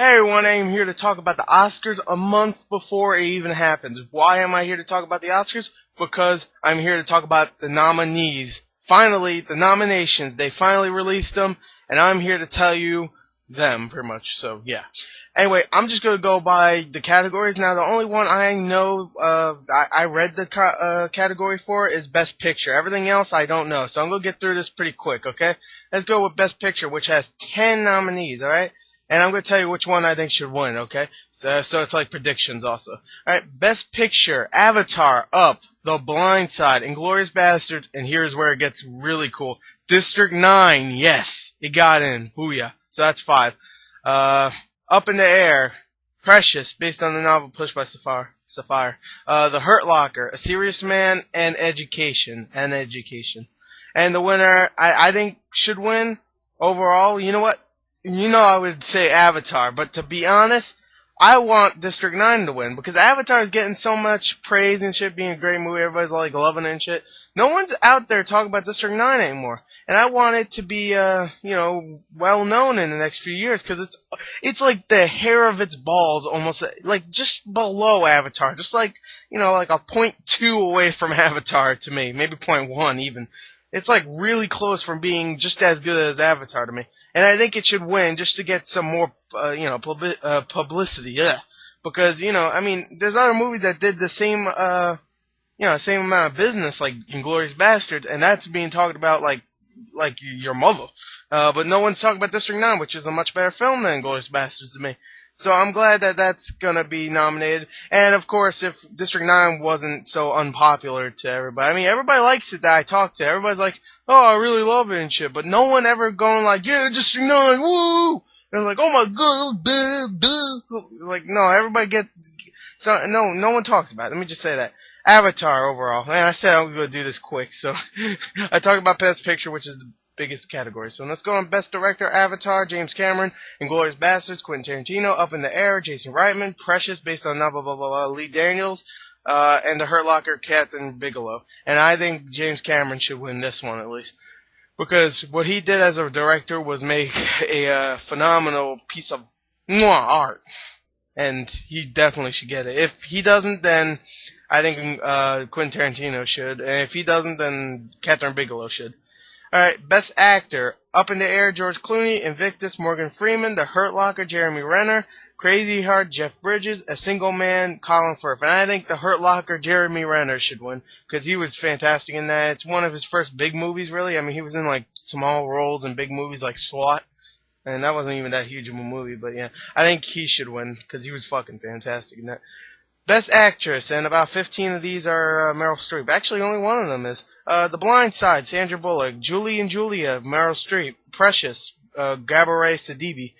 Hey everyone, I am here to talk about the Oscars a month before it even happens. Why am I here to talk about the Oscars? Because I'm here to talk about the nominees. Finally, the nominations. They finally released them, and I'm here to tell you them, pretty much. So, yeah. Anyway, I'm just going to go by the categories. Now, the only one I know, I read the category for is Best Picture. Everything else I don't know, so I'm going to get through this pretty quick, okay? Let's go with Best Picture, which has 10 nominees, alright? And I'm going to tell you which one I think should win, okay? So it's like predictions also. Alright, Best Picture, Avatar, Up, The Blind Side, Inglourious Basterds, and here's where it gets really cool. District 9, yes, it got in. Booyah. So that's 5. Up in the Air, Precious, based on the novel Pushed by Sapphire. The Hurt Locker, A Serious Man, and Education. And the winner, I think, should win overall. You know what? I would say Avatar, but to be honest, I want District 9 to win, because Avatar is getting so much praise and shit, being a great movie, everybody's like loving it and shit. No one's out there talking about District 9 anymore, and I want it to be, well known in the next few years, because it's like the hair of its balls, almost, like, just below Avatar, just like, like a .2 away from Avatar to me, maybe .1 even. It's like really close from being just as good as Avatar to me. And I think it should win just to get some more, publicity, yeah. Because, there's other movies that did the same, same amount of business, like Inglourious Basterds, and that's being talked about like your mother. But no one's talking about District 9, which is a much better film than Inglourious Basterds to me. So I'm glad that that's gonna be nominated. And of course, if District 9 wasn't so unpopular to everybody, everybody likes it that I talk to. Everybody's like, oh, I really love it and shit. But no one ever going like, yeah, District 9, woo! And like, oh my god, duh. Like, no, everybody no one talks about it. Let me just say that. Avatar overall. Man, I said I'm gonna do this quick, so I talked about Best Picture, which is the biggest category. So let's go on Best Director, Avatar, James Cameron, Inglourious Basterds, Quentin Tarantino, Up in the Air, Jason Reitman, Precious, based on novel, blah, blah, blah, Lee Daniels, and The Hurt Locker, Catherine Bigelow. And I think James Cameron should win this one at least. Because what he did as a director was make a phenomenal piece of art. And he definitely should get it. If he doesn't, then I think Quentin Tarantino should. And if he doesn't, then Catherine Bigelow should. Alright, Best Actor, Up in the Air, George Clooney, Invictus, Morgan Freeman, The Hurt Locker, Jeremy Renner, Crazy Heart, Jeff Bridges, A Single Man, Colin Firth. And I think The Hurt Locker, Jeremy Renner should win, because he was fantastic in that. It's one of his first big movies, really. He was in, like, small roles in big movies like SWAT, and that wasn't even that huge of a movie, but yeah. I think he should win, because he was fucking fantastic in that. Best Actress, and about 15 of these are Meryl Streep. Actually, only one of them is. The Blind Side, Sandra Bullock. Julie and Julia, Meryl Streep. Precious, Gabourey Sidibe.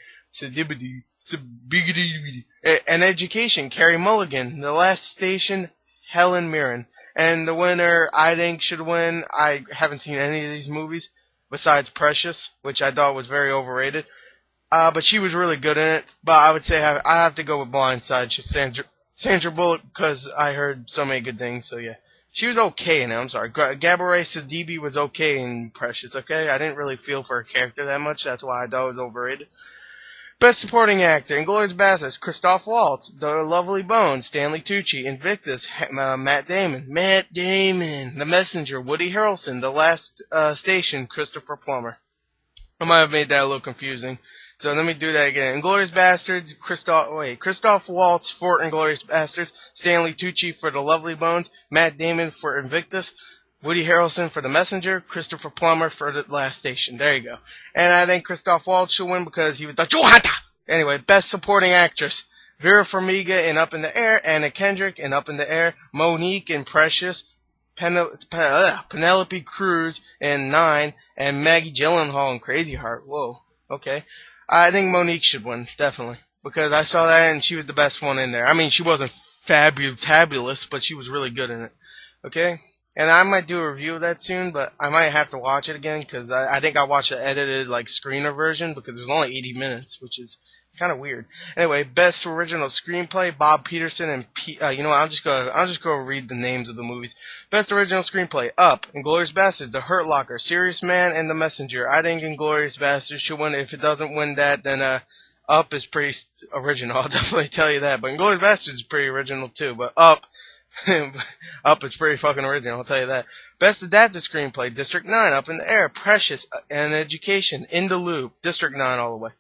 And Education, Carey Mulligan. The Last Station, Helen Mirren. And the winner, I think, should win. I haven't seen any of these movies, besides Precious, which I thought was very overrated. But she was really good in it. But I would say I have to go with Blind Side. Sandra Bullock, because I heard so many good things, so yeah. She was okay in it, I'm sorry. Gabourey Sidibe was okay in Precious, okay? I didn't really feel for her character that much, that's why I thought it was overrated. Best Supporting Actor, Inglourious Basterds, Christoph Waltz, The Lovely Bones, Stanley Tucci, Invictus, Matt Damon, The Messenger, Woody Harrelson, The Last Station, Christopher Plummer. I might have made that a little confusing. So let me do that again. Inglourious Basterds, Christoph Waltz for Inglourious Basterds, Stanley Tucci for The Lovely Bones, Matt Damon for Invictus, Woody Harrelson for The Messenger, Christopher Plummer for The Last Station. There you go. And I think Christoph Waltz should win because he was the Johata! Anyway, Best Supporting Actress. Vera Farmiga in Up in the Air, Anna Kendrick in Up in the Air, Monique in Precious, Penelope Cruz in 9, and Maggie Gyllenhaal in Crazy Heart. Whoa, okay. I think Monique should win, definitely. Because I saw that and she was the best one in there. She wasn't fabulous, but she was really good in it. Okay? And I might do a review of that soon, but I might have to watch it again, because I think I watched the edited, screener version, because it was only 80 minutes, which is kind of weird. Anyway, Best Original Screenplay, Bob Peterson and I'll just go read the names of the movies. Best Original Screenplay, Up, Inglourious Basterds, The Hurt Locker, Serious Man, and The Messenger. I think Inglourious Basterds should win. If it doesn't win that, then Up is pretty original, I'll definitely tell you that. But Inglourious Basterds is pretty original too. But Up, Up is pretty fucking original, I'll tell you that. Best Adapted Screenplay, District 9, Up in the Air, Precious, and Education, In the Loop, District 9 all the way.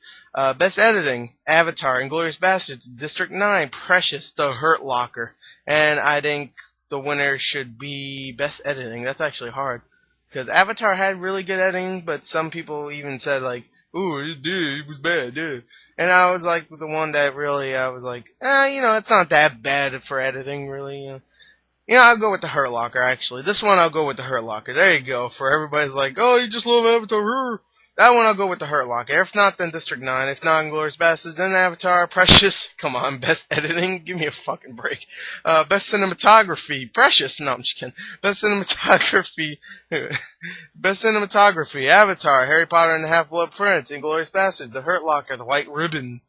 Best Editing, Avatar, Inglourious Basterds, District 9, Precious, The Hurt Locker. And I think the winner should be Best Editing. That's actually hard. Because Avatar had really good editing, but some people even said, like, ooh, it was bad, dude. And I was like the one that really, I was like, it's not that bad for editing, really. I'll go with the Hurt Locker, actually. This one I'll go with the Hurt Locker. There you go. For everybody's like, oh, you just love Avatar. That one I'll go with the Hurt Locker. If not, then District 9. If not, Inglourious Basterds, then Avatar. Precious. Come on, Best Editing. Give me a fucking break. Best Cinematography. Precious. No, I'm just kidding. Best Cinematography. Best Cinematography. Avatar. Harry Potter and the Half-Blood Prince. Inglourious Basterds. The Hurt Locker. The White Ribbon.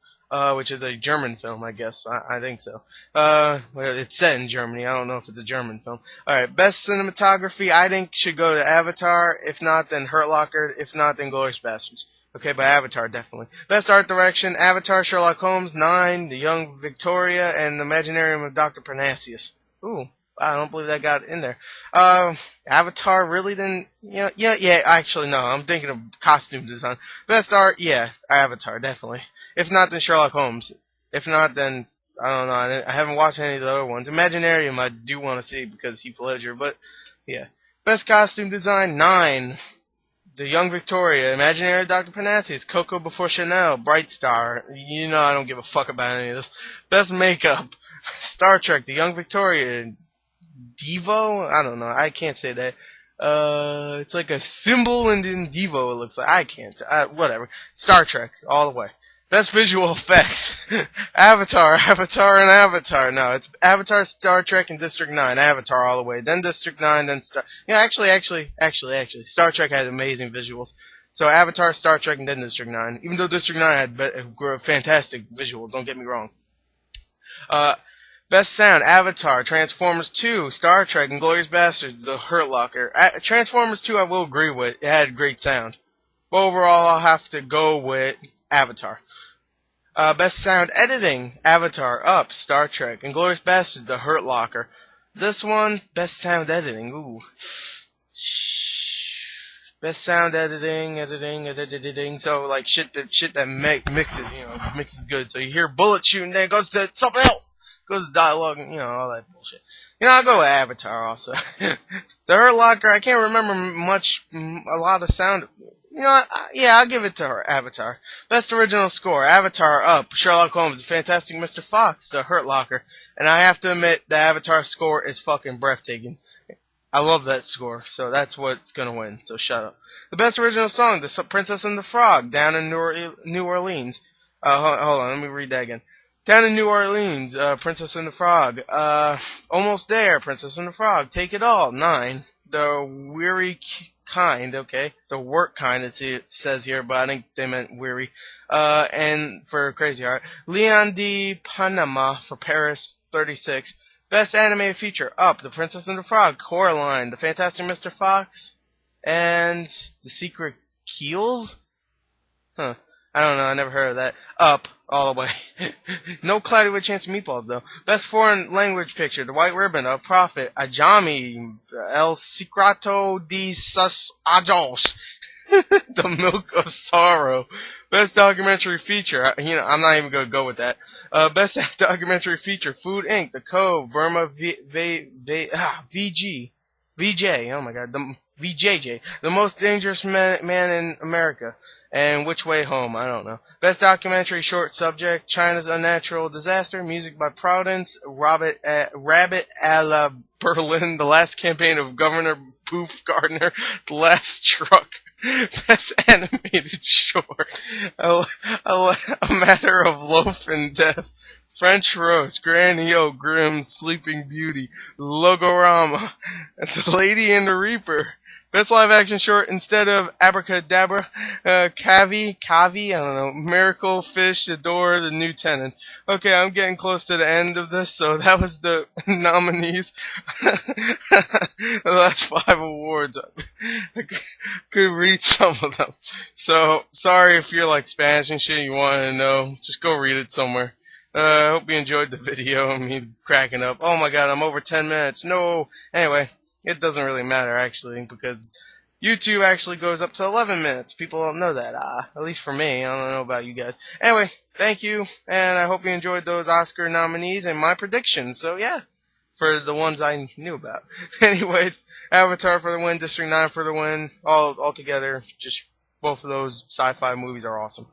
Which is a German film, I guess. I think so. Well, it's set in Germany. I don't know if it's a German film. Alright, Best Cinematography, I think, should go to Avatar. If not, then Hurt Locker. If not, then Inglourious Basterds. Okay, but Avatar, definitely. Best Art Direction, Avatar, Sherlock Holmes, 9, The Young Victoria, and The Imaginarium of Dr. Parnassus. Ooh. I don't believe that got in there. Avatar really didn't, yeah, actually, no, I'm thinking of costume design. Best art, yeah, Avatar, definitely. If not, then Sherlock Holmes. If not, then, I don't know, I haven't watched any of the other ones. Imaginarium I do want to see because Heath Ledger, but, yeah. Best costume design, 9. The Young Victoria, Imaginary Dr. Parnassus, Coco Before Chanel, Bright Star. I don't give a fuck about any of this. Best makeup, Star Trek, The Young Victoria, Devo? I don't know. I can't say that. It's like a symbol and then Devo it looks like. I can't. Whatever. Star Trek, all the way. Best visual effects. Avatar, and Avatar. No, it's Avatar, Star Trek, and District 9. Avatar all the way. Then District 9, then Star... Yeah, actually. Star Trek had amazing visuals. So Avatar, Star Trek, and then District 9. Even though District 9 had fantastic visuals, don't get me wrong. Best sound, Avatar, Transformers 2, Star Trek, Inglourious Basterds, The Hurt Locker. Transformers 2 I will agree with. It had great sound. But overall, I'll have to go with Avatar. Best sound editing, Avatar, Up, Star Trek, Inglourious Basterds, The Hurt Locker. This one, best sound editing, ooh. Best sound editing. So, like, shit that mixes, mixes good. So you hear bullets shooting, then it goes to something else. Goes to dialogue and, all that bullshit. I'll go with Avatar also. The Hurt Locker, I can't remember a lot of sound. Yeah, I'll give it to her, Avatar. Best original score, Avatar, Up, Sherlock Holmes, Fantastic Mr. Fox, The Hurt Locker. And I have to admit, the Avatar score is fucking breathtaking. I love that score, so that's what's gonna win, so shut up. The best original song, The Princess and the Frog, Down in New Orleans. Hold on, let me read that again. Down in New Orleans, Princess and the Frog. Almost There, Princess and the Frog. Take It All, 9. The Weary Kind, okay. The Work Kind, it says here, but I think they meant Weary. And for Crazy Heart. Leon de Panama for Paris, 36. Best Animated Feature, Up, The Princess and the Frog, Coraline, The Fantastic Mr. Fox, and The Secret Keels? Huh. I don't know, I never heard of that. Up, all the way. No Cloudy with Chance of Meatballs, though. Best Foreign Language Picture, The White Ribbon, A Prophet, Ajami, El Secreto de sus Ojos, The Milk of Sorrow. Best Documentary Feature, I'm not even going to go with that. Best Documentary Feature, Food Inc., The Cove, Burma VJ, oh my god, VJJ, The Most Dangerous Man in America. And Which Way Home, I don't know. Best Documentary Short Subject, China's Unnatural Disaster, Music by Providence, Rabbit a la Berlin, The Last Campaign of Governor Poof Gardner, The Last Truck. Best Animated Short, a Matter of Loaf and Death, French Roast, Granny O, Grimm, Sleeping Beauty, Logorama, The Lady and the Reaper, Best live action short instead of Abracadabra, Cavi, I don't know, Miracle, Fish, Adore, The New Tenant. Okay, I'm getting close to the end of this, so that was the nominees. The last 5 awards. I could read some of them. So, sorry if you're like Spanish and shit, you want to know, just go read it somewhere. I hope you enjoyed the video of me cracking up. Oh my god, I'm over 10 minutes. No. Anyway. It doesn't really matter, actually, because YouTube actually goes up to 11 minutes. People don't know that, at least for me. I don't know about you guys. Anyway, thank you, and I hope you enjoyed those Oscar nominees and my predictions. So, yeah, for the ones I knew about. Anyway, Avatar for the win, District 9 for the win, all together. Just both of those sci-fi movies are awesome.